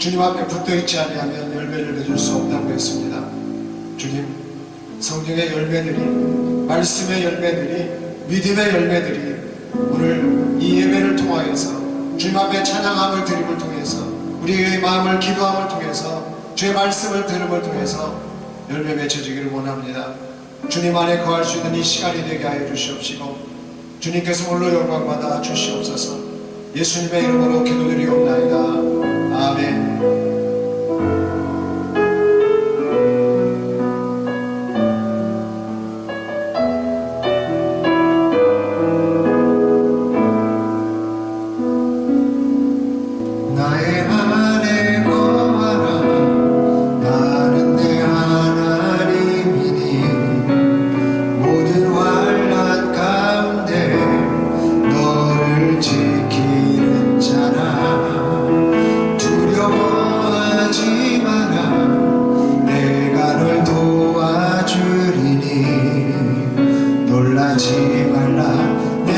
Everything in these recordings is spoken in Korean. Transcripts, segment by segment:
주님 앞에 붙어있지 아니하면 열매를 맺을 수 없다고 했습니다. 주님, 성령의 열매들이, 말씀의 열매들이, 믿음의 열매들이 오늘 이 예배를 통하여서 주님 앞에 찬양함을 드림을 통해서 우리의 마음을 기도함을 통해서 주의 말씀을 들음을 통해서 열매 맺혀지기를 원합니다. 주님 안에 거할 수 있는 이 시간이 되게 하여 주시옵시고 주님께서 홀로 영광받아 주시옵소서. 예수님의 이름으로 기도드리옵나이다. 아멘.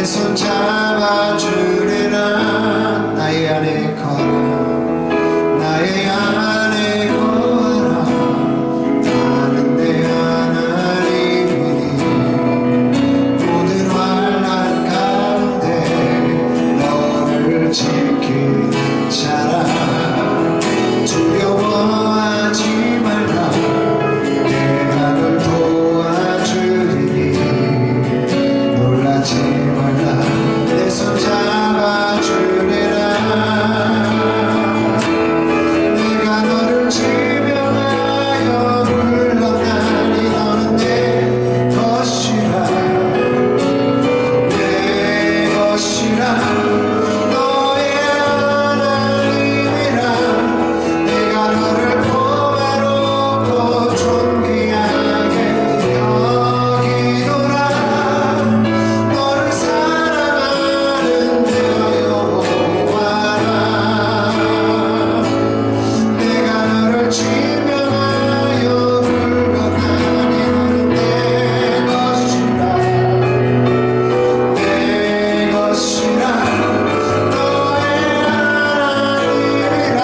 손 잡아주리라. 나의 안에 걸어 나의 안에 걸어 나는 내 하나님이니 모든 환난 가운데 너를 지키는 자라. 두려워하지 말라. 내가 널 도와주리니 놀라지 말라. 내 손 잡아주리라. 내가 너를 지명하여 불렀나니 너는 내 것이라. 내 것이라. 너의 하나님이라. 내가 너를 보배롭고 존귀하게 여기노라. 너를 사랑하는 내 여호와라. 내가 너를 지명하여 불렀나니 너는 내 것이라. 내 것이라. 너의 하나님이라.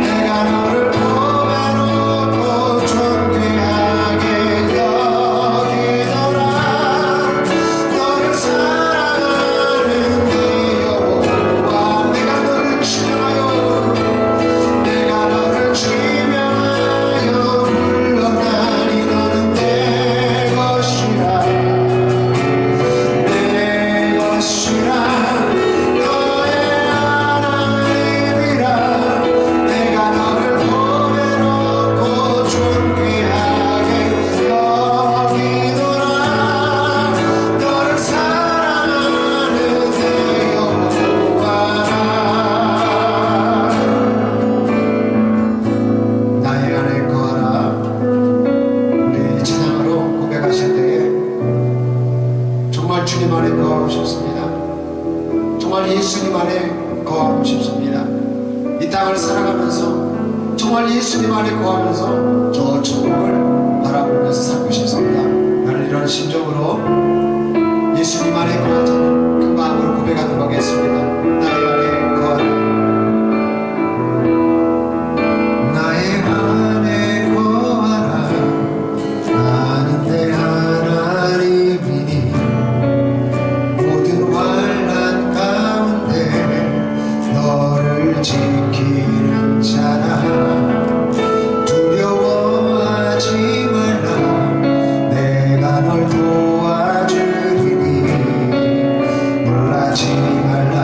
내가 너를 보배롭고 존귀하게 여기노라. 너를 사랑하는 내 여호와. 내가 너를 지명하여 불렀나니 너는 내 것이라. 내 것이라. 너의 하나님이라. 내가 너를 보배롭고 존귀하게 여기노라. 너를 사랑하는 내 여호와라. 나의 안에 거하라. 우리 찬양으로 고백하실 때에 정말 주님 안에 거하고 싶습니다. 정말 예수님 안에 거하고 싶습니다. 이 땅을 살아가면서 정말 예수님 안에 거하면서 저 천국을 바라보면서 살고 싶습니다. 나는 이런 심정으로 예수님 안에 거하자는 그 마음으로 고백하도록 하겠습니다. 나의 안에 거하라. 나의 안에 거하라. 나는 내 하나님이니 모든 환난 가운데 너를 지키는 자라. 두려워하지 말라. 내가 널 도와주리니 놀라지 말라.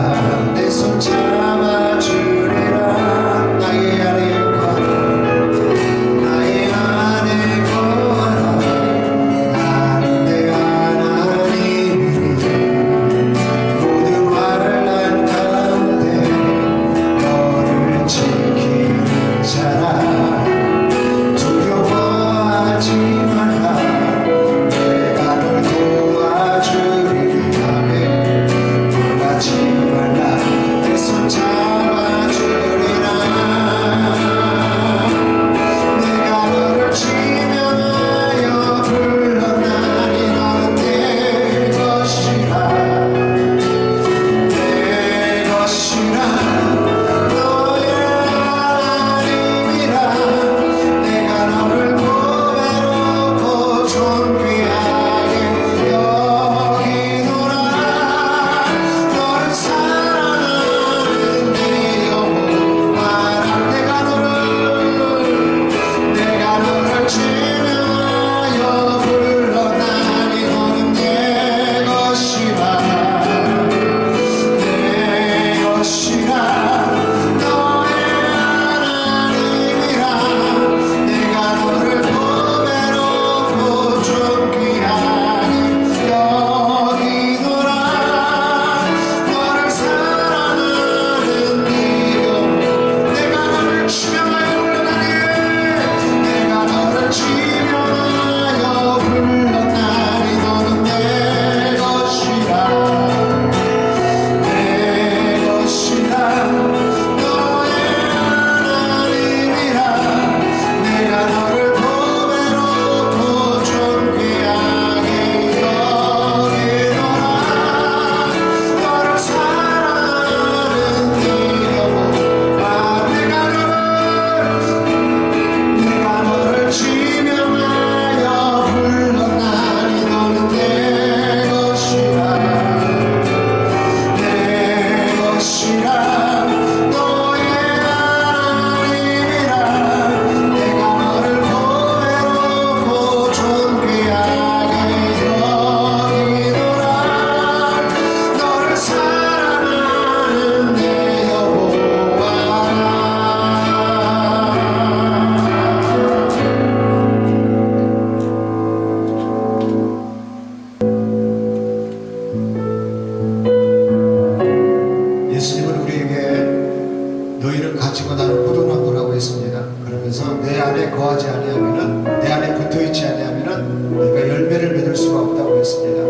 그래서 내 안에 거하지 아니하면은, 내 안에 붙어있지 아니하면은 우리가 열매를 맺을 수가 없다고 했습니다.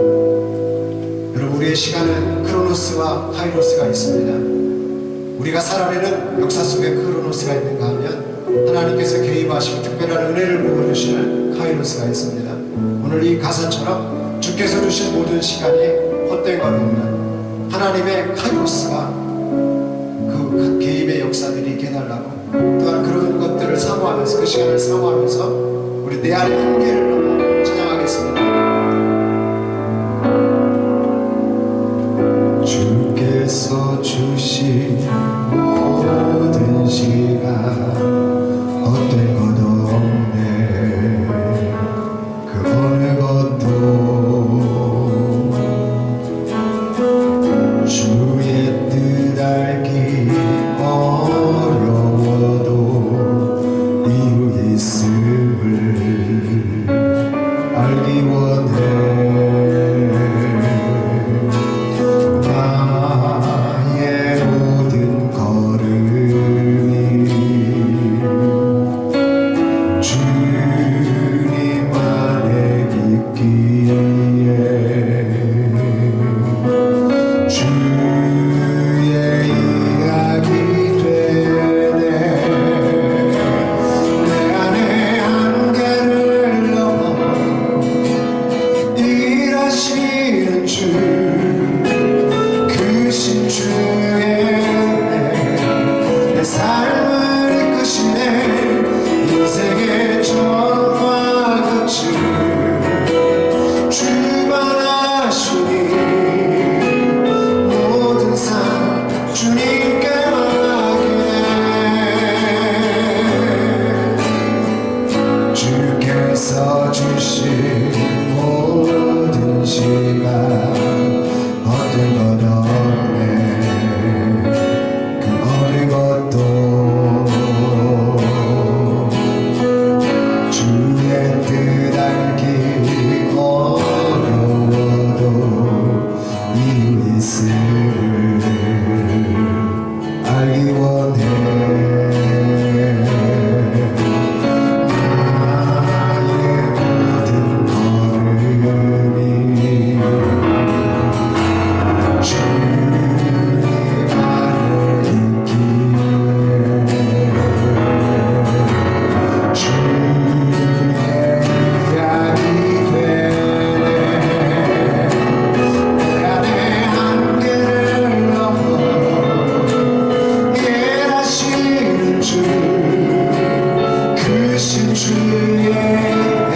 여러분, 우리의 시간은 크로노스와 카이로스가 있습니다. 우리가 살아내는 역사 속에 크로노스가 있는가 하면 하나님께서 개입하시고 특별한 은혜를 부어주시는 카이로스가 있습니다. 오늘 이 가사처럼 주께서 주신 모든 시간이 헛된 것 없는 하나님의 카이로스가 그 개입의 역사들이 있게 해달라고, 또한 그런 것들을 사모하면서, 그 시간을 사모하면서 우리 내 안의 한계를 넘어 찬양하겠습니다. 주께서 주신 모든 시간 헛된 것 없네. 그 어느 것도 주의 뜻 알기 어려워도 이유 있음을 알기 원해. 나의 모든 걸음이 주님 안에 있기에 주의 이야기 되네. 내 안에 한계를 넘어 일하시는 주, 크신 주의 은혜 내 삶을 이끄시네. 인생의 전과 끝을 주관하시니 모든 삶 주님께 맡기네. 주께서 주신 모든 시간 헛된 것 없네. 그 어느 것도 주의 뜻 알기 어려워도 이유 있음을 알기 원해. 나의 모든 걸음이 주님 안에 있기에 주의 이야기 되네. 내 안에 한계를 넘어 일하시는 주, 크신 주의 은혜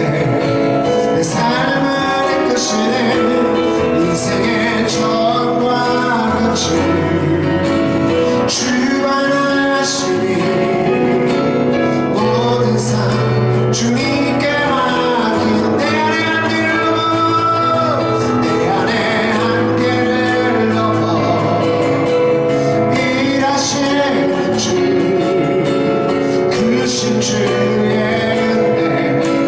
내 삶을 이끄시네. 인생의 전과 끝을 주관하시니 모든 삶 주님께 맡기는. 내 안에 한계를 넘어, 내 안에 한계를 넘어 일하시는 주, 크신 주의 은혜 내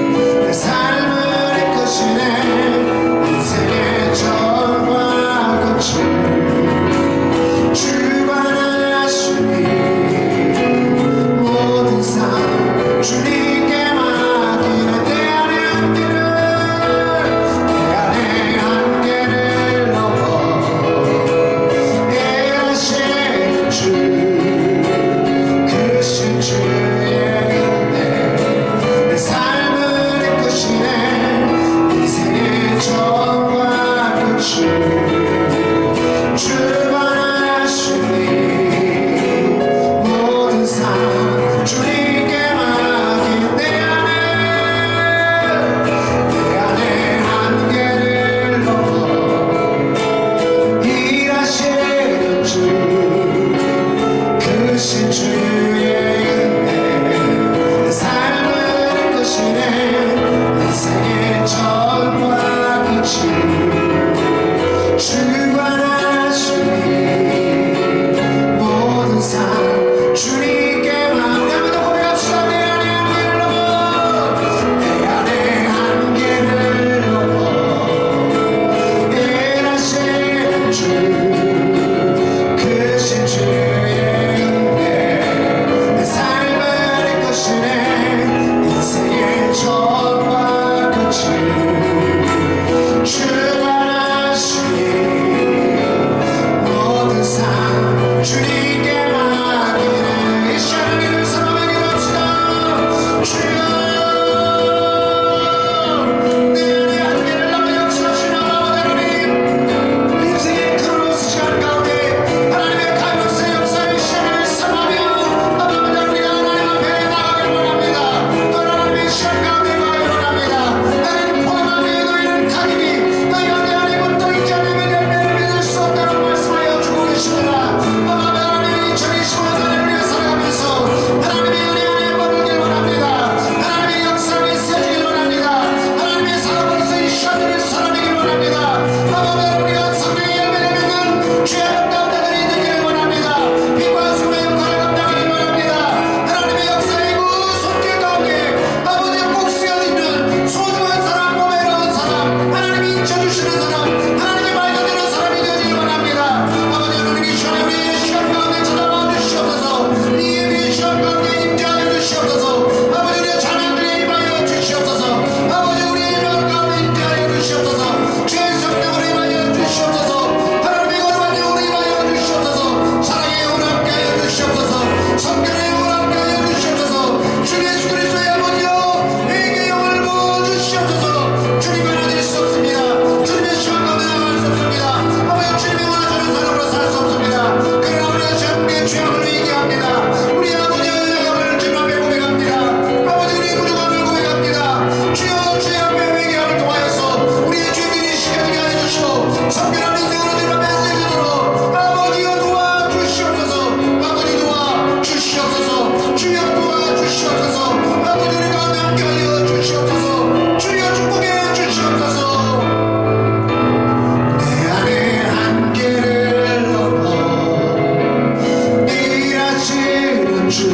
주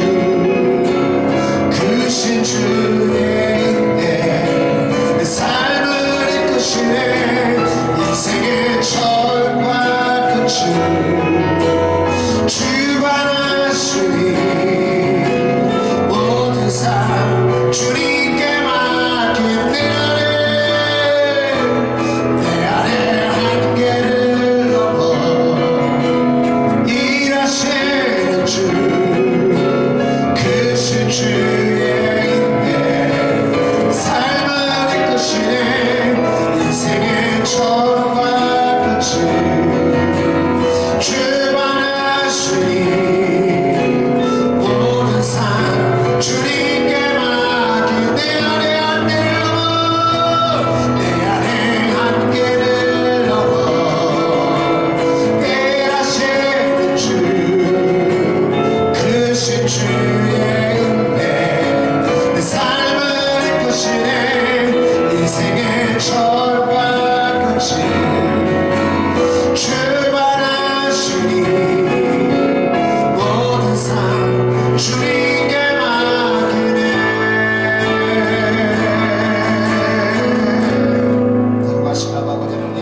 크신 주의 은혜 내 삶을 이끄시네 인생의 처음과 끝을 주관하시니 모든 삶 주님께 맡긴 내 안에 한계를 넘어 일하시는 주 크신 주의 은혜 삶을 이끄시네 인생의 처음과 끝을 주관하시니 모든 삶 주님께 맡긴 내 안에 한계를 넘어 내 안에 한계를 넘어 일하시는 주 크신 주의 은혜 내 삶을 이끄시네 인생의 절과 끝을 주관하시니 모든 삶 주님께 맡기네 거룩하신 아버지 하나님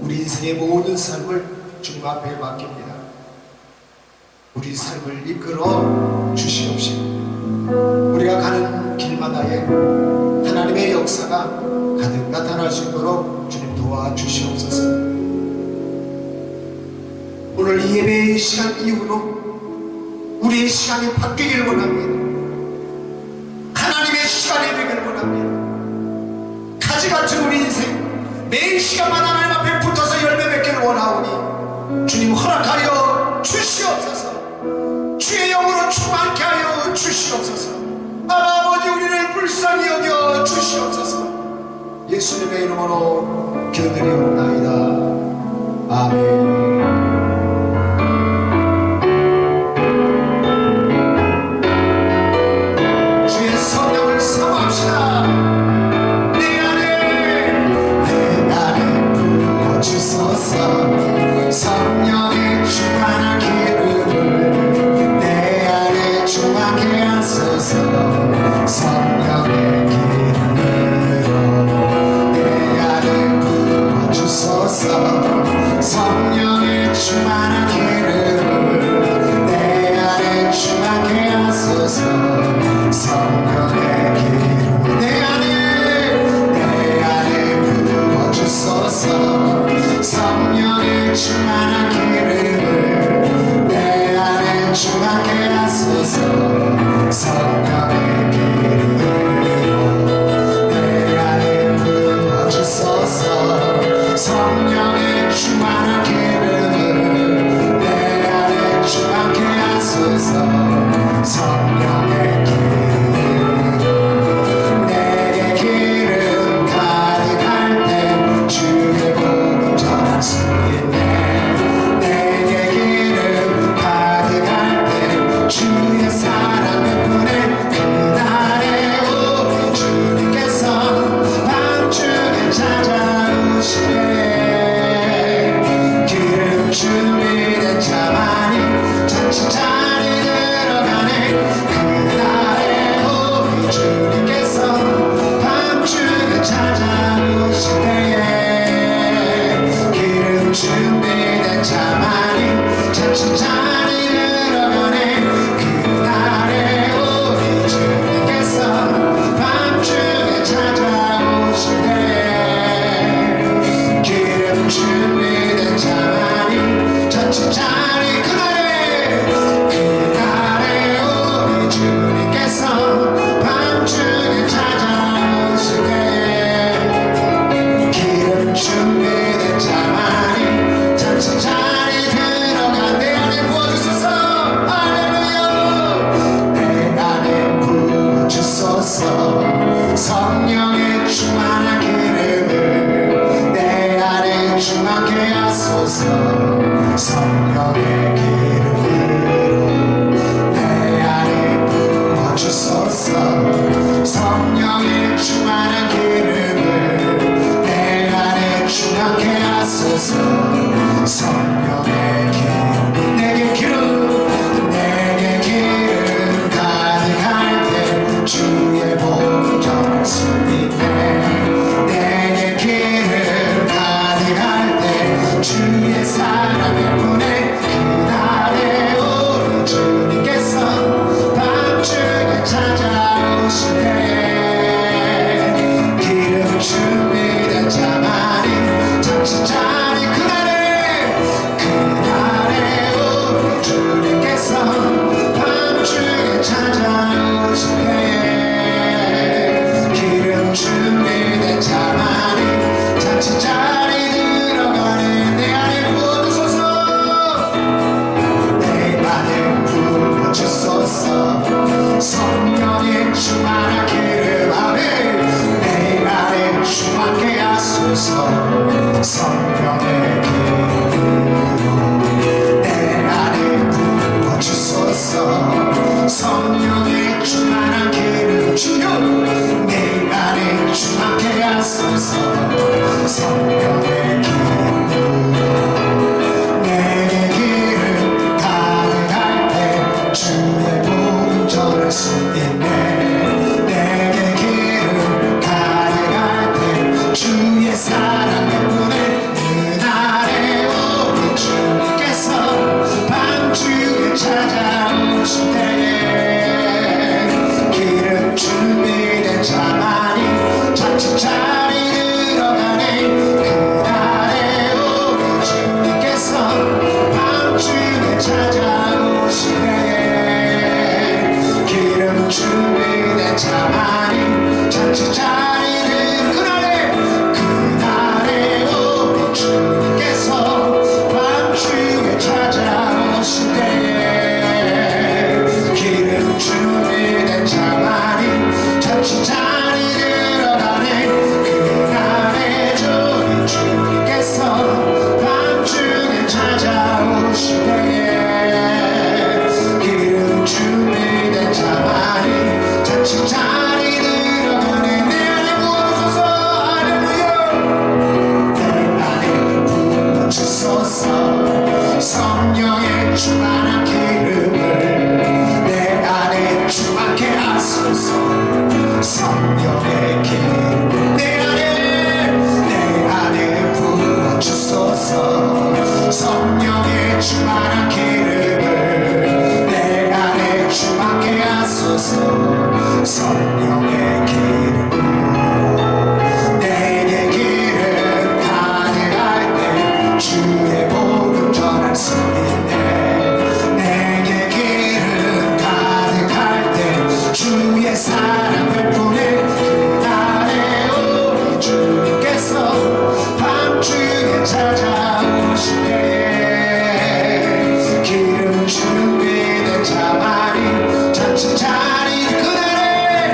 우리 인생의 모든 삶을 주님 앞에 맡깁니다. 우리 삶을 이끌어 주시옵시고 우리가 가는 길마다에 하나님의 역사가 가득 나타날 수 있도록 주님 도와주시옵소서. 오늘 이 예배의 시간 이후로 우리의 시간이 바뀌길 원합니다. 하나님의 시간이 되길 원합니다. 가지같은 우리 인생 매일 시간마다 하나님 앞에 붙어서 열매 맺기를 원하오니 주님 허락하여 주시옵소서. 주의 영으로 충만케 하여 주시옵소서. 아버지 우리를 불쌍히 여겨 주시옵소서. 예수님의 이름으로 기도드리옵나이다. 아멘. 주의 성령을 사모합시다. 내 안에 부어주소서. 성령의 충만한 기름을 내 안에 충만케 하소서. 성령의 기름으로 내 안에 부어주소서. 성령의 충만한 기름을 내 안에 충만케 하소서. 성령의 기름을 내 안에 부어주소서. 성령의 충만한 기름을 내 안에 충만케 하소서. 성령의 기름으로 내 안에 부어주소서. 성령의 충만한 기름을 내 안에 충만케 하소서. 성령의 성령의 기름으로 내 안에 부어주소서. 성령의 충만한 기름 주여 내 안에 충만케 하소서. 성령의 기름으로 내게 기름 가득할 때 주의 복음 전할 수 있네. 내게 기름 가득할 때 주의 사랑 덕분에 그날에 우리 주님께서 밤중에 찾아오실 때에 기름 준비된 자만이 자칫 자리 들어가네. 그날에 우리 주님께서 밤중에 찾아오실 때에 기름 준비된 자만이 자칫 자리 들어가네. 그날에 우리 주님께서 밤중에 찾아오실 때에 기름 준비된 자만이 자칫 자리 들어가네. 그날에 우리 주님께서 밤중에 찾아오실 때에 기름 준비된 자만이 자칫 자리 들어가네. 내 안에 부어주소서. 할렐루야. 내 안에 부어주소서. 성령의 충만한 기름을 내 안에 충만케 하소서. 성령의 기름 내 안에 부어주소서. 성령의 충만한 기름을 내 안에 충만케 하소서. 성령의 기름으로 내게 기름 가득할 때 주의 복음 전할 수 있네. 내게 기름 가득할 때 주의 사랑 덕분에 그날에 우리 주님께서 밤중에 찾아오실 때에 기름 준비된 자만이 자칫 자리 그날에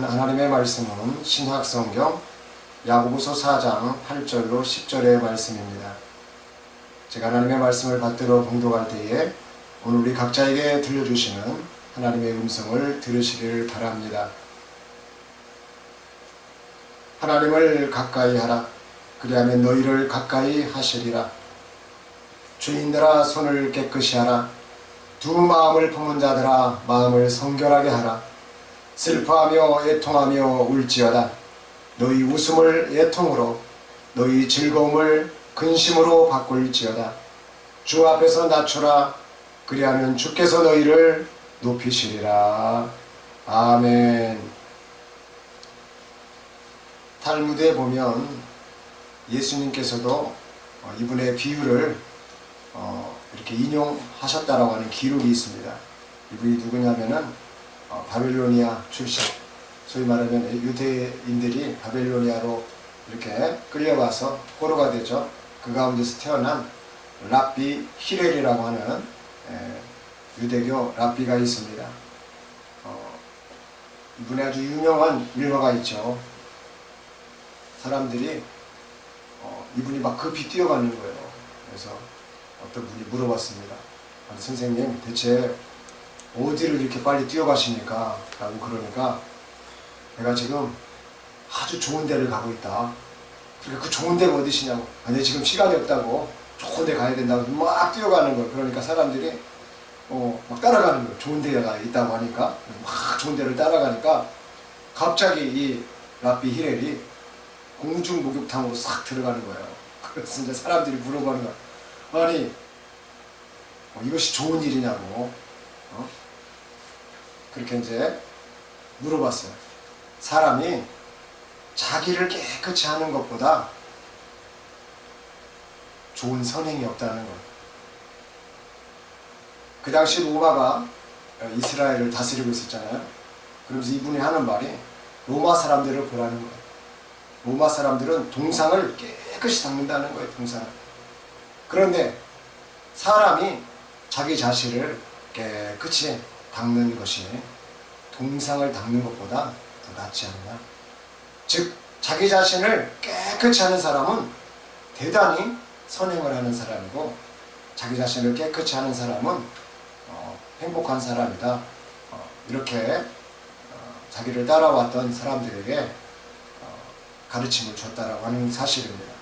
하나님의 말씀은 신약성경 야고보서 4장 8절로 10절의 말씀입니다. 제가 하나님의 말씀을 받들어 봉독할 때에 오늘 우리 각자에게 들려주시는 하나님의 음성을 들으시기를 바랍니다. 하나님을 가까이 하라. 그리하면 너희를 가까이 하시리라. 죄인들아 손을 깨끗이 하라. 두 마음을 품은 자들아 마음을 성결하게 하라. 슬퍼하며 애통하며 울지어다. 너희 웃음을 애통으로 너희 즐거움을 근심으로 바꿀지어다. 주 앞에서 낮추라. 그리하면 주께서 너희를 높이시리라. 아멘. 탈무드에 보면 예수님께서도 이분의 비유를 이렇게 인용하셨다라고 하는 기록이 있습니다. 이분이 누구냐면은 바벨로니아 출신, 소위 말하면 유대인들이 바벨로니아로 이렇게 끌려가서 포로가 되죠. 그 가운데서 태어난 랍비 히렐이라고 하는 유대교 랍비가 있습니다. 이분의 아주 유명한 일화가 있죠. 사람들이 이분이 막 급히 뛰어가는 거예요. 그래서 어떤 분이 물어봤습니다. 선생님, 대체 어디를 이렇게 빨리 뛰어가십니까? 라고 그러니까 내가 지금 아주 좋은 데를 가고 있다. 그러니까 그 좋은 데가 어디시냐고. 내 지금 시간이 없다고. 좋은 데 가야 된다고 막 뛰어가는 거예요. 그러니까 사람들이 막 따라가는 거예요. 좋은 데가 있다고 하니까 막 좋은 데를 따라가니까 갑자기 이 랍비 히렐이 공중 목욕탕으로 싹 들어가는 거예요. 그래서 이제 사람들이 물어보는 거야. 아니 이것이 좋은 일이냐고 그렇게 이제 물어봤어요. 사람이 자기를 깨끗이 하는 것보다 좋은 선행이 없다는 거예요. 그 당시 로마가 이스라엘을 다스리고 있었잖아요. 그러면서 이분이 하는 말이 로마 사람들을 보라는 거예요. 로마 사람들은 동상을 깨끗이 닦는다는 거예요. 동상을. 그런데 사람이 자기 자신을 깨끗이 닦는 것이 동상을 닦는 것보다 더 낫지 않나. 즉 자기 자신을 깨끗이 하는 사람은 대단히 선행을 하는 사람이고, 자기 자신을 깨끗이 하는 사람은 행복한 사람이다. 이렇게 자기를 따라왔던 사람들에게 가르침을 줬다라고 하는 사실입니다.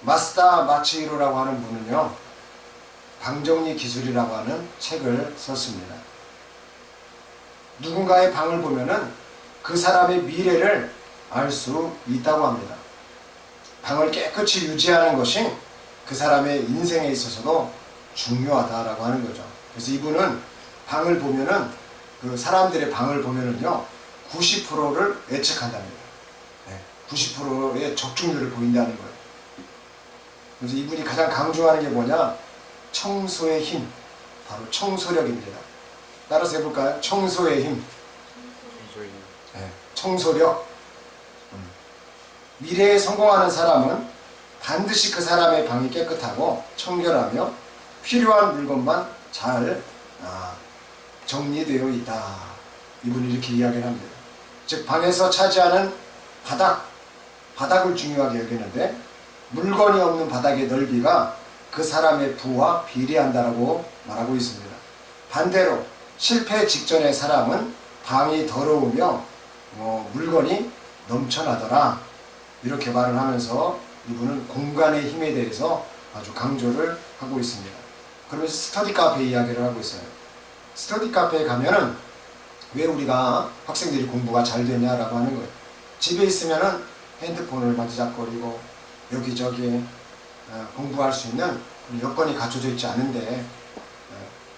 마스다 마치히로라고 하는 분은요, 방정리 기술이라고 하는 책을 썼습니다. 누군가의 방을 보면은 그 사람의 미래를 알 수 있다고 합니다. 방을 깨끗이 유지하는 것이 그 사람의 인생에 있어서도 중요하다라고 하는 거죠. 그래서 이분은 방을 보면은, 그 사람들의 방을 보면은요 90%를 예측한답니다. 90%의 적중률을 보인다는 거예요. 그래서 이분이 가장 강조하는 게 뭐냐? 청소의 힘, 바로 청소력입니다. 따라서 해볼까요? 청소의 힘. 청소력. 미래에 성공하는 사람은 반드시 그 사람의 방이 깨끗하고 청결하며 필요한 물건만 잘 정리되어 있다. 이분이 이렇게 이야기를 합니다. 즉 방에서 차지하는 바닥을 중요하게 여기는데, 물건이 없는 바닥의 넓이가 그 사람의 부와 비례한다라고 말하고 있습니다. 반대로 실패 직전의 사람은 방이 더러우며 물건이 넘쳐나더라. 이렇게 말을 하면서 이분은 공간의 힘에 대해서 아주 강조를 하고 있습니다. 그러면서 스터디 카페 이야기를 하고 있어요. 스터디 카페에 가면은 왜 우리가 학생들이 공부가 잘 되냐라고 하는 거예요. 집에 있으면은 핸드폰을 만지작거리고 여기저기 공부할 수 있는 여건이 갖춰져 있지 않은데,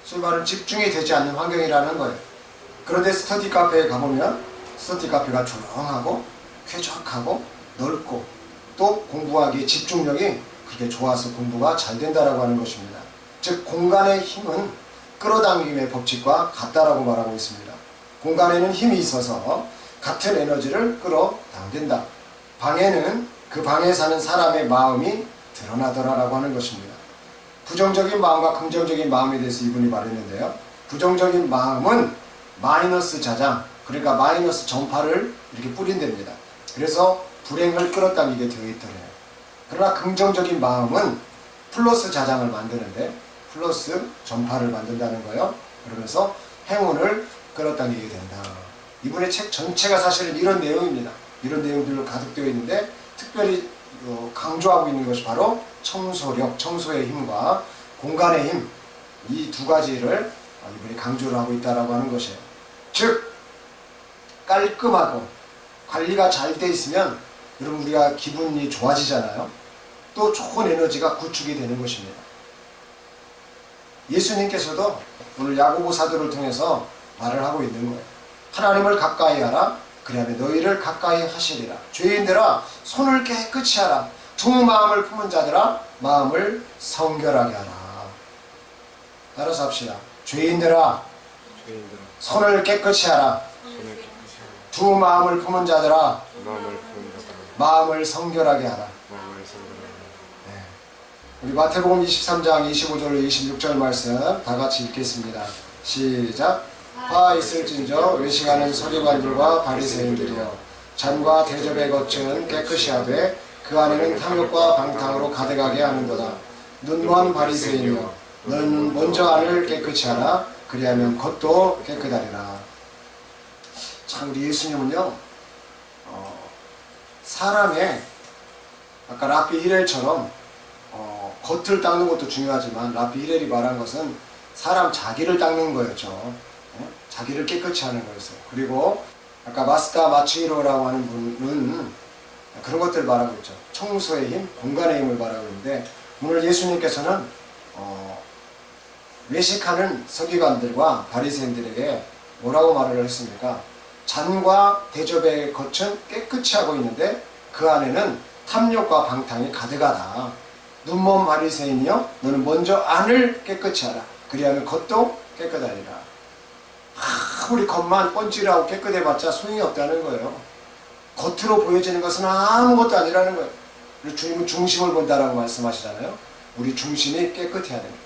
소위 말하는 집중이 되지 않는 환경이라는 거예요. 그런데 스터디 카페에 가보면 스터디 카페가 조용하고 쾌적하고 넓고 또 공부하기에 집중력이 그렇게 좋아서 공부가 잘 된다라고 하는 것입니다. 즉 공간의 힘은 끌어당김의 법칙과 같다라고 말하고 있습니다. 공간에는 힘이 있어서 같은 에너지를 끌어당긴다. 방에는 그 방에 사는 사람의 마음이 드러나더라라고 하는 것입니다. 부정적인 마음과 긍정적인 마음에 대해서 이분이 말했는데요. 부정적인 마음은 마이너스 자장, 그러니까 마이너스 전파를 이렇게 뿌린답니다. 그래서 불행을 끌었다는 게 되어 있더래요. 그러나 긍정적인 마음은 플러스 자장을 만드는데 플러스 전파를 만든다는 거예요. 그러면서 행운을 끌었다는 얘기 된다. 이분의 책 전체가 사실은 이런 내용입니다. 이런 내용들로 가득되어 있는데 특별히 강조하고 있는 것이 바로 청소력, 청소의 힘과 공간의 힘, 이 두 가지를 이분이 강조를 하고 있다라고 하는 것이에요. 즉 깔끔하고 관리가 잘 돼 있으면 여러분 우리가 기분이 좋아지잖아요. 또 좋은 에너지가 구축이 되는 것입니다. 예수님께서도 오늘 야고보 사도를 통해서 말을 하고 있는 거예요. 하나님을 가까이 하라. 그리하면 너희를 가까이 하시리라. 죄인들아 손을 깨끗이 하라. 두 마음을 품은 자들아 마음을 성결하게 하라. 따라서 합시다. 죄인들아 손을 깨끗이 하라. 두 마음을 품은 자들아 마음을 성결하게 하라. 네. 우리 마태복음 23장 25절 26절 말씀 다 같이 읽겠습니다. 시작. 화 있을진저 외식하는 서기관들과 바리새인들이여 잔과 대접에 겉은 깨끗이 하되 그 안에는 탐욕과 방탕으로 가득하게 하는도다. 눈먼 바리새인이여 너는 먼저 안을 깨끗이 하라. 그리하면 겉도 깨끗하리라. 참 우리 예수님은요 사람의 아까 랍비 히렐처럼 겉을 닦는 것도 중요하지만 랍비 히렐이 말한 것은 사람 자기를 닦는 거였죠. 자기를 깨끗이 하는 거였어요. 그리고 아까 마스다 마치히로라고 하는 분은 그런 것들을 말하고 있죠. 청소의 힘, 공간의 힘을 말하고 있는데 오늘 예수님께서는 외식하는 서기관들과 바리새인들에게 뭐라고 말을 했습니까? 잔과 대접의 겉은 깨끗이 하고 있는데 그 안에는 탐욕과 방탕이 가득하다. 눈먼 바리새인이여 너는 먼저 안을 깨끗이 하라. 그리하면 겉도 깨끗하리라. 아무리 겉만 뻔질하고 깨끗해봤자 소용이 없다는 거예요. 겉으로 보여지는 것은 아무것도 아니라는 거예요. 우리 주님은 중심을 본다라고 말씀하시잖아요. 우리 중심이 깨끗해야 됩니다.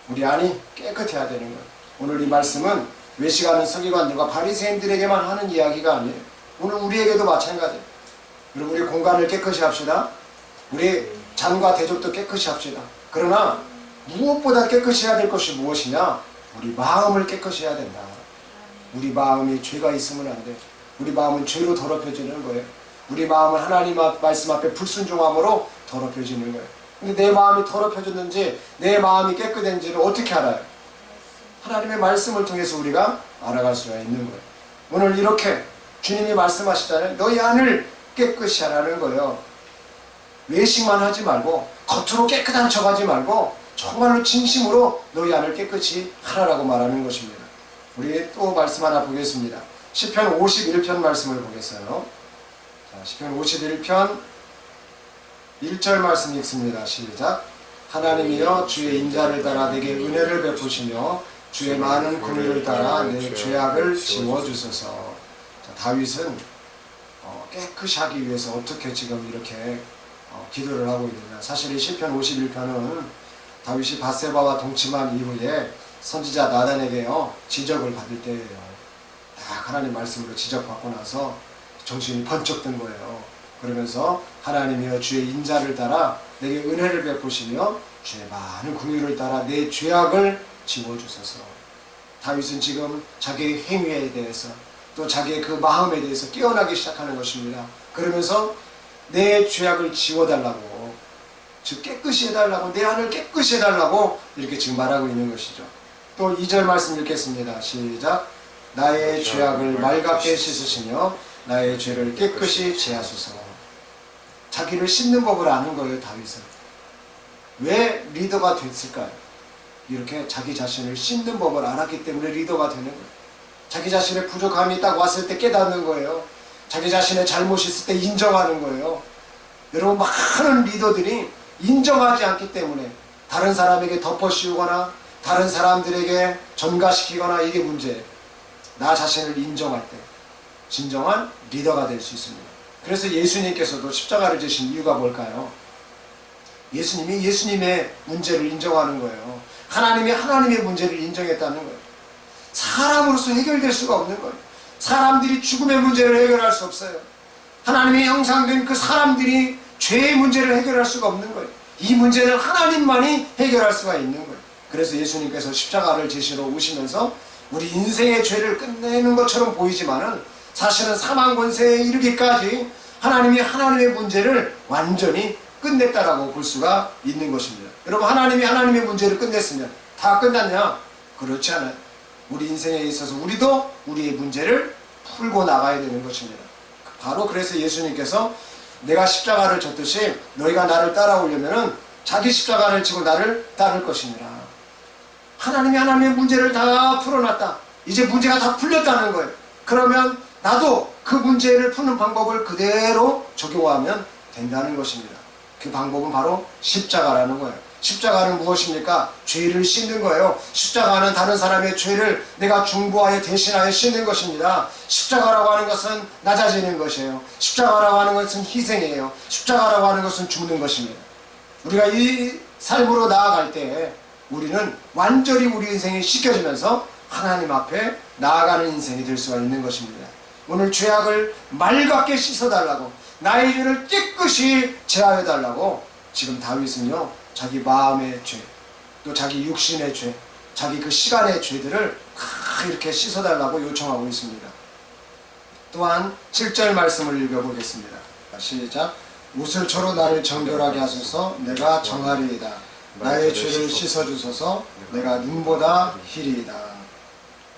우리 안이 깨끗해야 되는 거예요. 오늘 이 말씀은 외식하는 서기관들과 바리새인들에게만 하는 이야기가 아니에요. 오늘 우리에게도 마찬가지예요. 여러분 우리 공간을 깨끗이 합시다. 우리 잔과 대접도 깨끗이 합시다. 그러나 무엇보다 깨끗이 해야 될 것이 무엇이냐? 우리 마음을 깨끗이 해야 된다. 우리 마음이 죄가 있으면 안 돼. 우리 마음은 죄로 더럽혀지는 거예요. 우리 마음은 하나님 말씀 앞에 불순종함으로 더럽혀지는 거예요. 근데 내 마음이 더럽혀졌는지 내 마음이 깨끗한지를 어떻게 알아요? 하나님의 말씀을 통해서 우리가 알아갈 수가 있는 거예요. 오늘 이렇게 주님이 말씀하시잖아요. 너희 안을 깨끗이 하라는 거예요. 외식만 하지 말고 겉으로 깨끗한 척하지 말고 정말로 진심으로 너희 안을 깨끗이 하라라고 말하는 것입니다. 우리 또 말씀 하나 보겠습니다. 시편 51편 말씀을 보겠어요. 자, 시편 51편 1절 말씀 읽습니다. 시작. 하나님이여 주의 인자를 따라 내게 은혜를 베푸시며 주의 많은 긍휼을 따라 내 죄악을 지워주소서. 자, 다윗은 깨끗이 하기 위해서 어떻게 지금 이렇게 기도를 하고 있느냐. 사실 이 시편 51편은 다윗이 밧세바와 동침한 이후에 선지자 나단에게요 지적을 받을 때예요. 딱 하나님 말씀으로 지적받고 나서 정신이 번쩍 든 거예요. 그러면서 하나님이여 주의 인자를 따라 내게 은혜를 베푸시며 주의 많은 긍휼을 따라 내 죄악을 지워주소서. 다윗은 지금 자기의 행위에 대해서 또 자기의 그 마음에 대해서 깨어나기 시작하는 것입니다. 그러면서 내 죄악을 지워달라고, 즉 깨끗이 해달라고, 내 안을 깨끗이 해달라고 이렇게 지금 말하고 있는 것이죠. 또 2절 말씀 읽겠습니다. 시작. 나의 죄악을 맑게 씻으시며 나의 죄를 깨끗이 제하소서. 자기를 씻는 법을 아는 거예요. 다윗은. 왜 리더가 됐을까요? 이렇게 자기 자신을 씻는 법을 알았기 때문에 리더가 되는 거예요. 자기 자신의 부족함이 딱 왔을 때 깨닫는 거예요. 자기 자신의 잘못이 있을 때 인정하는 거예요. 여러분 많은 리더들이 인정하지 않기 때문에 다른 사람에게 덮어씌우거나 다른 사람들에게 전가시키거나 이게 문제예요. 나 자신을 인정할 때 진정한 리더가 될 수 있습니다. 그래서 예수님께서도 십자가를 지신 이유가 뭘까요? 예수님이 예수님의 문제를 인정하는 거예요. 하나님이 하나님의 문제를 인정했다는 거예요. 사람으로서 해결될 수가 없는 거예요. 사람들이 죽음의 문제를 해결할 수 없어요. 하나님의 형상된 그 사람들이 죄의 문제를 해결할 수가 없는 거예요. 이 문제는 하나님만이 해결할 수가 있는 거예요. 그래서 예수님께서 십자가를 지시러 오시면서 우리 인생의 죄를 끝내는 것처럼 보이지만은 사실은 사망 권세에 이르기까지 하나님이 하나님의 문제를 완전히 끝냈다라고 볼 수가 있는 것입니다. 여러분, 하나님이 하나님의 문제를 끝냈으면 다 끝났냐? 그렇지 않아요. 우리 인생에 있어서 우리도 우리의 문제를 풀고 나가야 되는 것입니다. 바로 그래서 예수님께서 내가 십자가를 졌듯이 너희가 나를 따라오려면 자기 십자가를 지고 나를 따를 것이니라. 하나님이 하나님의 문제를 다 풀어놨다. 이제 문제가 다 풀렸다는 거예요. 그러면 나도 그 문제를 푸는 방법을 그대로 적용하면 된다는 것입니다. 그 방법은 바로 십자가라는 거예요. 십자가는 무엇입니까? 죄를 씻는 거예요. 십자가는 다른 사람의 죄를 내가 중보하여 대신하여 씻는 것입니다. 십자가라고 하는 것은 낮아지는 것이에요. 십자가라고 하는 것은 희생이에요. 십자가라고 하는 것은 죽는 것입니다. 우리가 이 삶으로 나아갈 때 우리는 완전히 우리 인생이 씻겨지면서 하나님 앞에 나아가는 인생이 될 수가 있는 것입니다. 오늘 죄악을 맑게 씻어달라고, 나의 죄를 깨끗이 제하여달라고 지금 다윗은요, 자기 마음의 죄, 또 자기 육신의 죄, 자기 그 시간의 죄들을 이렇게 씻어달라고 요청하고 있습니다. 또한 7절 말씀을 읽어보겠습니다. 시작. 우슬초로 나를 정결하게 하소서. 내가 정하리이다. 나의 죄를 씻어주소서. 내가 눈보다 희리이다.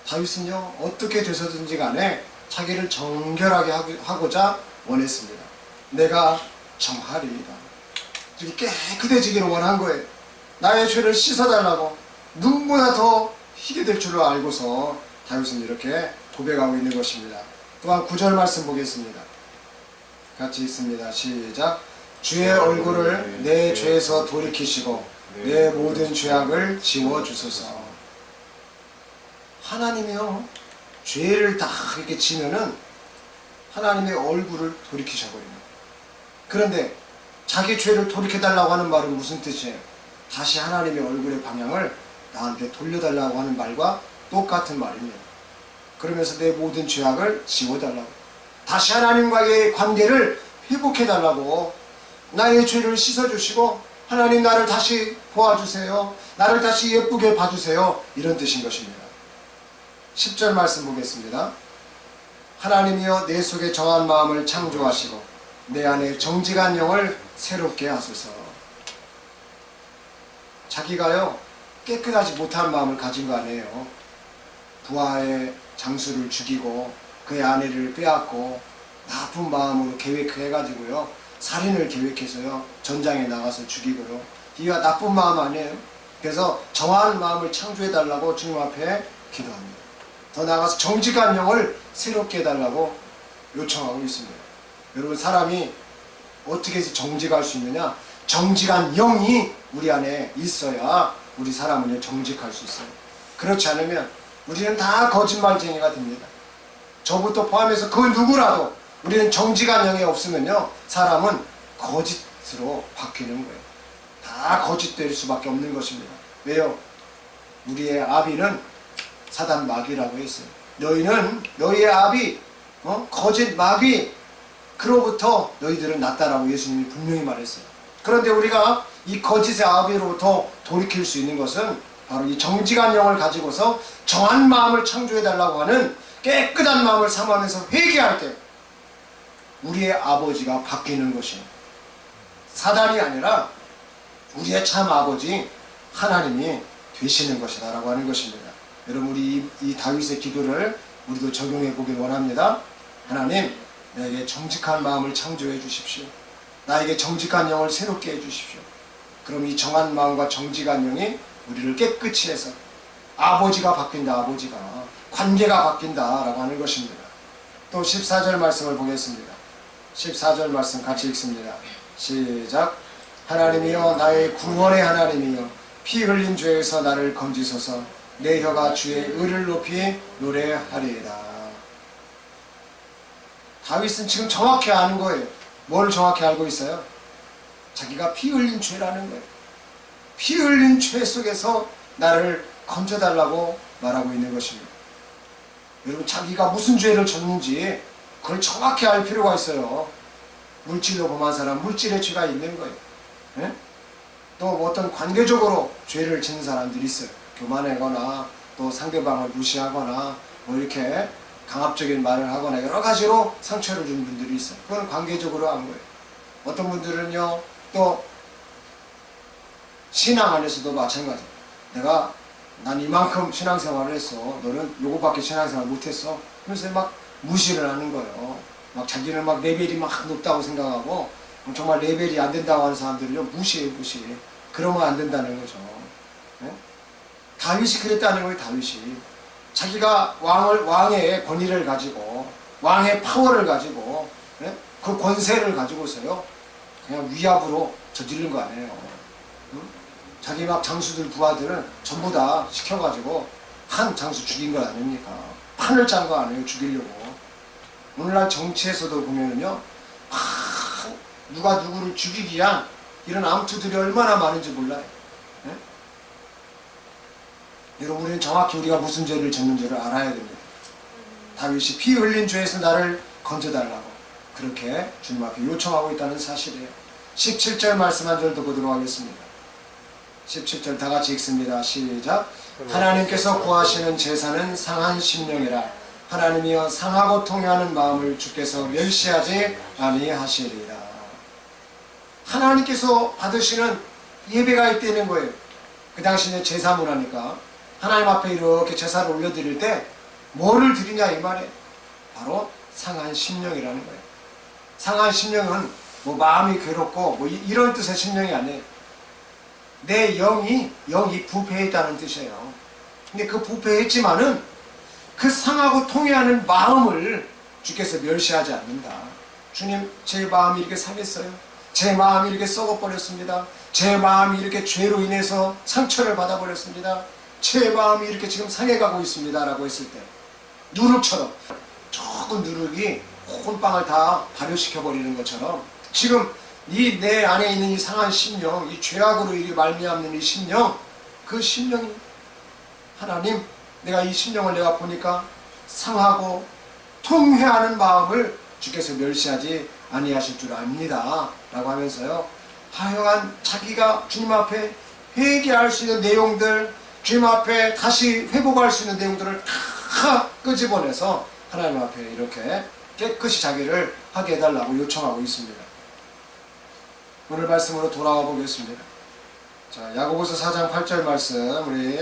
다윗은요, 어떻게 되서든지 간에 자기를 정결하게 하고자 원했습니다. 내가 정하리이다. 이렇게 깨끗해지기를 원한 거예요. 나의 죄를 씻어달라고, 눈보다 더 희게 될 줄을 알고서 다윗은 이렇게 고백하고 있는 것입니다. 또한 9절 말씀 보겠습니다. 같이 있습니다. 시작. 주의 얼굴을 내 죄에서 돌이키시고 내 모든 죄악을 지워주소서. 하나님이요, 죄를 다 이렇게 지면은 하나님의 얼굴을 돌이키셔버립니다. 그런데 자기 죄를 돌이켜달라고 하는 말은 무슨 뜻이에요? 다시 하나님의 얼굴의 방향을 나한테 돌려달라고 하는 말과 똑같은 말입니다. 그러면서 내 모든 죄악을 지워달라고, 다시 하나님과의 관계를 회복해달라고, 나의 죄를 씻어주시고 하나님 나를 다시 보아주세요, 나를 다시 예쁘게 봐주세요, 이런 뜻인 것입니다. 10절 말씀 보겠습니다. 하나님이여 내 속에 정한 마음을 창조하시고 내 안에 정직한 영을 새롭게 하소서. 자기가요, 깨끗하지 못한 마음을 가진 거 아니에요. 부하의 장수를 죽이고 그의 아내를 빼앗고 나쁜 마음으로 계획해가지고요, 살인을 계획해서요, 전장에 나가서 죽이고요. 이가 나쁜 마음 아니에요. 그래서 정한 마음을 창조해달라고 주님 앞에 기도합니다. 더 나아가서 정직한 영을 새롭게 해달라고 요청하고 있습니다. 여러분, 사람이 어떻게 해서 정직할 수 있느냐? 정직한 영이 우리 안에 있어야 우리 사람은 정직할 수 있어요. 그렇지 않으면 우리는 다 거짓말쟁이가 됩니다. 저부터 포함해서 그 누구라도 우리는 정직한 영이 없으면요, 사람은 거짓으로 바뀌는 거예요. 다 거짓될 수밖에 없는 것입니다. 왜요? 우리의 아비는 사단 마귀라고 했어요. 너희의 아비 거짓 마귀, 그로부터 너희들은 낫다라고 예수님이 분명히 말했어요. 그런데 우리가 이 거짓의 아비로부터 돌이킬 수 있는 것은 바로 이 정직한 영을 가지고서 정한 마음을 창조해달라고 하는 깨끗한 마음을 삼으면서 회개할 때 우리의 아버지가 바뀌는 것이에요. 사단이 아니라 우리의 참 아버지 하나님이 되시는 것이다 라고 하는 것입니다. 여러분, 우리 이 다윗의 기도를 우리도 적용해 보길 원합니다. 하나님, 나에게 정직한 마음을 창조해 주십시오. 나에게 정직한 영을 새롭게 해 주십시오. 그럼 이 정한 마음과 정직한 영이 우리를 깨끗이 해서 아버지가 바뀐다, 아버지가 관계가 바뀐다 라고 하는 것입니다. 또 14절 말씀을 보겠습니다. 14절 말씀 같이 읽습니다. 시작. 하나님이여 나의 구원의 하나님이여 피 흘린 죄에서 나를 건지소서. 내 혀가 주의 의를 높이 노래하리이다. 다윗은 지금 정확히 아는 거예요. 뭘 정확히 알고 있어요? 자기가 피 흘린 죄라는 거예요. 피 흘린 죄 속에서 나를 건져달라고 말하고 있는 것입니다. 여러분 자기가 무슨 죄를 졌는지 그걸 정확히 알 필요가 있어요. 물질로 범한 사람 물질의 죄가 있는 거예요. 예? 또 어떤 관계적으로 죄를 짓는 사람들이 있어요. 교만하거나 또 상대방을 무시하거나 뭐 이렇게 강압적인 말을 하거나 여러 가지로 상처를 주는 분들이 있어요. 그건 관계적으로 한 거예요. 어떤 분들은요 또 신앙 안에서도 마찬가지예요. 난 이만큼 신앙생활을 했어. 너는 요거밖에 신앙생활 못했어. 그래서 막 무시를 하는 거예요. 막 자기는 막 레벨이 막 높다고 생각하고 정말 레벨이 안 된다고 하는 사람들은요 무시해. 그러면 안 된다는 거죠. 네? 다윗이 그랬다는 거예요. 다윗이 자기가 왕의 권위를 가지고 왕의 파워를 가지고 네? 그 권세를 가지고서요 그냥 위압으로 저지른 거 아니에요. 응? 자기 막 장수들 부하들을 전부 다 시켜가지고 한 장수 죽인 거 아닙니까? 판을 짠 거 아니에요. 죽이려고. 오늘날 정치에서도 보면은요 누가 누구를 죽이기 위한 이런 암투들이 얼마나 많은지 몰라요. 네? 여러분 우리는 정확히 우리가 무슨 죄를 졌는지를 알아야 됩니다. 다윗이 피 흘린 죄에서 나를 건져달라고 그렇게 주님 앞에 요청하고 있다는 사실이에요. 17절 말씀 한 절도 보도록 하겠습니다. 17절 다 같이 읽습니다. 시작. 하나님께서 구하시는 제사는 상한 심령이라. 하나님이여 상하고 통회하는 마음을 주께서 멸시하지 아니하시리라. 하나님께서 받으시는 예배가 있다는 거예요. 그 당시에 제사 문화니까 하나님 앞에 이렇게 제사를 올려드릴 때 뭐를 드리냐 이 말이에요. 바로 상한 심령이라는 거예요. 상한 심령은 뭐 마음이 괴롭고 뭐 이런 뜻의 심령이 아니에요. 내 영이 부패했다는 뜻이에요. 근데 그 부패했지만은 그 상하고 통회하는 마음을 주께서 멸시하지 않는다. 주님 제 마음이 이렇게 상했어요. 제 마음이 이렇게 썩어버렸습니다. 제 마음이 이렇게 죄로 인해서 상처를 받아버렸습니다. 제 마음이 이렇게 지금 상해가고 있습니다 라고 했을 때 누룩처럼 조금 누룩이 콘빵을 다 발효시켜버리는 것처럼 지금 이 내 안에 있는 이 상한 심령, 이 죄악으로 이리 말미암는 이 심령, 그 심령이 하나님 내가 이 심령을 내가 보니까 상하고 통회하는 마음을 주께서 멸시하지 아니하실 줄 압니다 라고 하면서요 하여간 자기가 주님 앞에 회개할 수 있는 내용들, 주님 앞에 다시 회복할 수 있는 내용들을 다 끄집어내서 하나님 앞에 이렇게 깨끗이 자기를 하게 해달라고 요청하고 있습니다. 오늘 말씀으로 돌아와 보겠습니다. 자, 야고보서 4장 8절 말씀 우리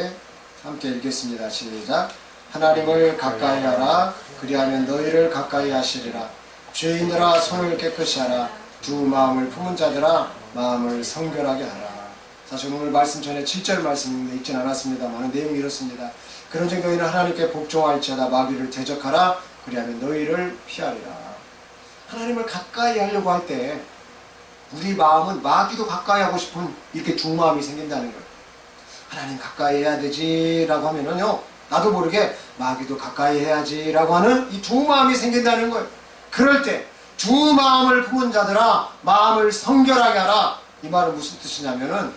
함께 읽겠습니다. 시작. 하나님을 가까이 하라. 그리하면 너희를 가까이 하시리라. 죄인들아 손을 깨끗이 하라. 두 마음을 품은 자들아 마음을 성결하게 하라. 사실 오늘 말씀 전에 7절 말씀 읽진 않았습니다만 내용이 이렇습니다. 그런즉 너희는 하나님께 복종할지어다 마귀를 대적하라. 그리하면 너희를 피하리라. 하나님을 가까이 하려고 할 때 우리 마음은 마귀도 가까이 하고 싶은 이렇게 두 마음이 생긴다는 거예요. 하나님 가까이 해야 되지 라고 하면은요 나도 모르게 마귀도 가까이 해야지 라고 하는 이 두 마음이 생긴다는 거예요. 그럴 때 두 마음을 품은 자들아 마음을 성결하게 하라. 이 말은 무슨 뜻이냐면은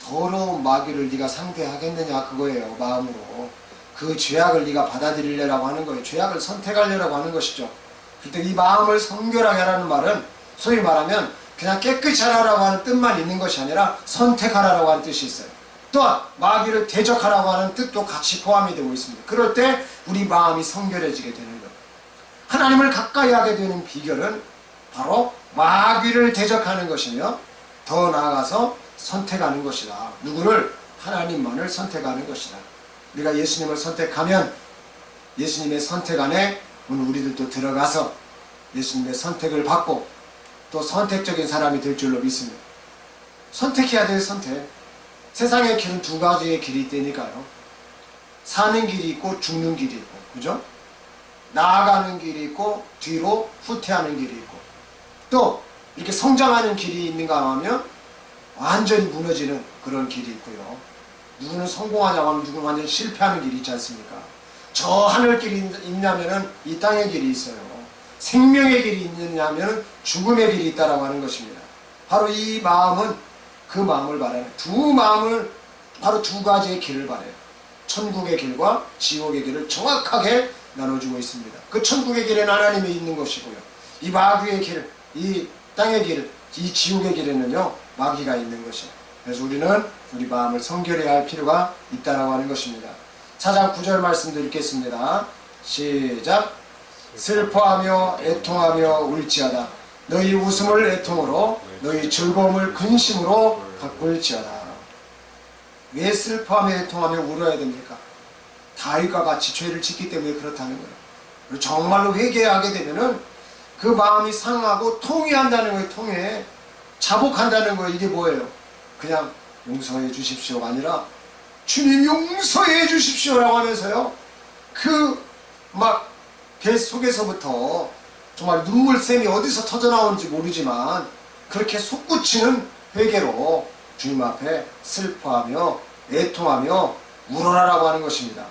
더러운 마귀를 네가 상대하겠느냐 그거예요. 마음으로 그 죄악을 네가 받아들이려고 하는 거예요. 죄악을 선택하려고 하는 것이죠. 그때 이 마음을 성결하게 하라는 말은 소위 말하면 그냥 깨끗이 하라고 하는 뜻만 있는 것이 아니라 선택하라고 하는 뜻이 있어요. 또한 마귀를 대적하라고 하는 뜻도 같이 포함이 되고 있습니다. 그럴 때 우리 마음이 성결해지게 되는 거예요. 하나님을 가까이 하게 되는 비결은 바로 마귀를 대적하는 것이며 더 나아가서 선택하는 것이다. 누구를? 하나님만을 선택하는 것이다. 우리가 예수님을 선택하면 예수님의 선택 안에 오늘 우리들도 들어가서 예수님의 선택을 받고 또 선택적인 사람이 될 줄로 믿습니다. 선택해야 될 선택. 세상의 길은 두 가지의 길이 있다니까요. 사는 길이 있고 죽는 길이 있고, 그죠? 나아가는 길이 있고 뒤로 후퇴하는 길이 있고 또 이렇게 성장하는 길이 있는가 하면 완전히 무너지는 그런 길이 있고요. 누구는 성공하자고 하면 누구는 완전히 실패하는 길이 있지 않습니까? 저 하늘길이 있냐면은 이 땅의 길이 있어요. 생명의 길이 있느냐면 죽음의 길이 있다라고 하는 것입니다. 바로 이 마음은 그 마음을 말해요. 두 마음을 바로 두 가지의 길을 말해요. 천국의 길과 지옥의 길을 정확하게 나눠주고 있습니다. 그 천국의 길에는 하나님이 있는 것이고요. 이 마귀의 길, 이 땅의 길, 이 지옥의 길에는요 마귀가 있는 것이에요. 그래서 우리는 우리 마음을 성결해야 할 필요가 있다라고 하는 것입니다. 4장 9절 말씀도 읽겠습니다. 시작. 슬퍼하며 애통하며 울지어다. 너희 웃음을 애통으로 너희 즐거움을 근심으로 바꿀지어다. 왜 슬퍼하며 애통하며 울어야 됩니까? 다윗과 같이 죄를 짓기 때문에 그렇다는 거예요. 그리고 정말로 회개하게 되면은 그 마음이 상하고 통회한다는 거예요. 통회. 자복한다는 거예요. 이게 뭐예요? 그냥 용서해 주십시오가 아니라 주님 용서해 주십시오라고 하면서요. 그 막 뱃속에서부터 정말 눈물샘이 어디서 터져나오는지 모르지만 그렇게 솟구치는 회개로 주님 앞에 슬퍼하며 애통하며 울어라라고 하는 것입니다.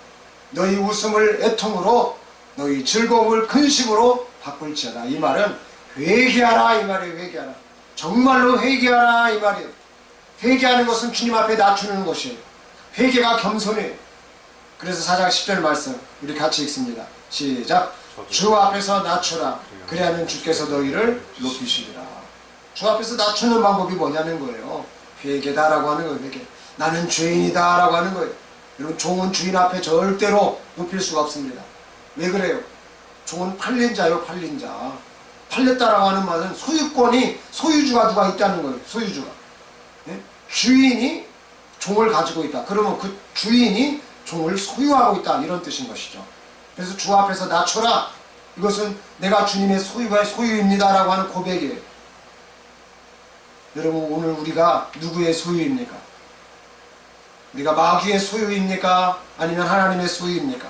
너희 웃음을 애통으로 너희 즐거움을 근심으로 바꿀지어다. 이 말은 회개하라 이 말이에요. 회개하라. 정말로 회개하라 이 말이에요. 회개하는 것은 주님 앞에 낮추는 것이에요. 회개가 겸손해요. 그래서 4장 10절 말씀 우리 같이 읽습니다. 시작. 주 앞에서 낮추라. 그리하면 주께서 너희를 높이시리라. 주 앞에서 낮추는 방법이 뭐냐는 거예요. 회개다라고 하는 거예요. 회개. 나는 죄인이다라고 하는 거예요. 여러분 종은 주인 앞에 절대로 높일 수가 없습니다. 왜 그래요? 종은 팔린 자요. 팔린 자. 팔렸다라고 하는 말은 소유권이 소유주가 누가 있다는 거예요. 소유주가. 예? 주인이 종을 가지고 있다. 그러면 그 주인이 종을 소유하고 있다. 이런 뜻인 것이죠. 그래서 주 앞에서 낮춰라. 이것은 내가 주님의 소유입니다 라고 하는 고백이에요. 여러분 오늘 우리가 누구의 소유입니까? 우리가 마귀의 소유입니까? 아니면 하나님의 소유입니까?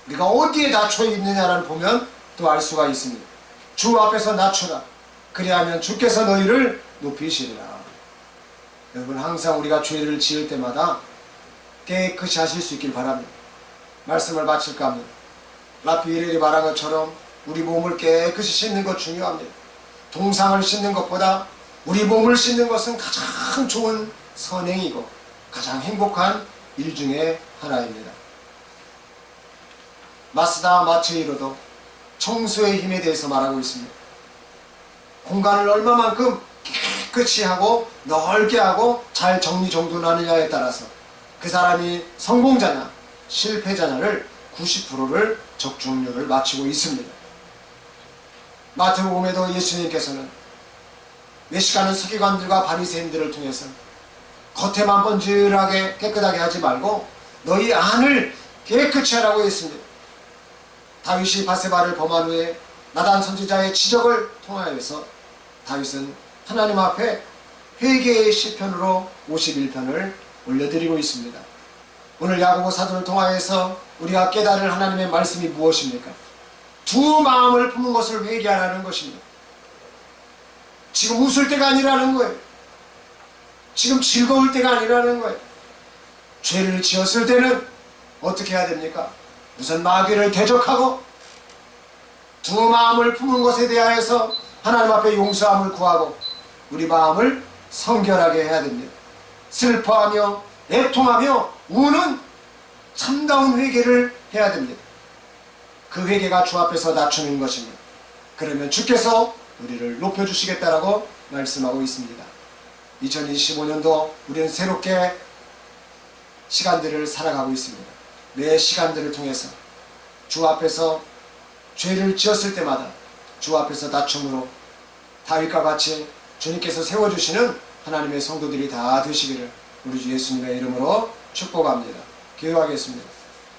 우리가 어디에 낮춰 있느냐를 보면 또 알 수가 있습니다. 주 앞에서 낮춰라. 그리하면 주께서 너희를 높이시리라. 여러분 항상 우리가 죄를 지을 때마다 깨끗이 하실 수 있길 바랍니다. 말씀을 마칠까 합니다. 라피 이레리 말한 것처럼 우리 몸을 깨끗이 씻는 것 중요합니다. 동상을 씻는 것보다 우리 몸을 씻는 것은 가장 좋은 선행이고 가장 행복한 일 중에 하나입니다. 마스다 마츠히로도 청소의 힘에 대해서 말하고 있습니다. 공간을 얼마만큼 깨끗이 하고 넓게 하고 잘 정리정돈하느냐에 따라서 그 사람이 성공자냐 실패자냐를 90%를 적중률을 마치고 있습니다. 마태복음에도 예수님께서는 메시가는 서기관들과 바리새인들을 통해서 겉에만 번질하게 깨끗하게 하지 말고 너희 안을 깨끗이 하라고 했습니다. 다윗이 바세바를 범한 후에 나단 선지자의 지적을 통하여서 다윗은 하나님 앞에 회개의 시편으로 51편을 올려드리고 있습니다. 오늘 야고보 사도를 통하여서 우리가 깨달을 하나님의 말씀이 무엇입니까? 두 마음을 품은 것을 회개하라는 것입니다. 지금 웃을 때가 아니라는 거예요. 지금 즐거울 때가 아니라는 거예요. 죄를 지었을 때는 어떻게 해야 됩니까? 우선 마귀를 대적하고 두 마음을 품은 것에 대하여서 하나님 앞에 용서함을 구하고 우리 마음을 성결하게 해야 됩니다. 슬퍼하며 애통하며 우는 참다운 회개를 해야 됩니다. 그 회개가 주 앞에서 낮추는 것입니다. 그러면 주께서 우리를 높여주시겠다라고 말씀하고 있습니다. 2025년도 우리는 새롭게 시간들을 살아가고 있습니다. 매 시간들을 통해서 주 앞에서 죄를 지었을 때마다 주 앞에서 낮춤으로 다윗과 같이 주님께서 세워주시는 하나님의 성도들이 다 되시기를 우리 주 예수님의 이름으로 축복합니다. 기도하겠습니다.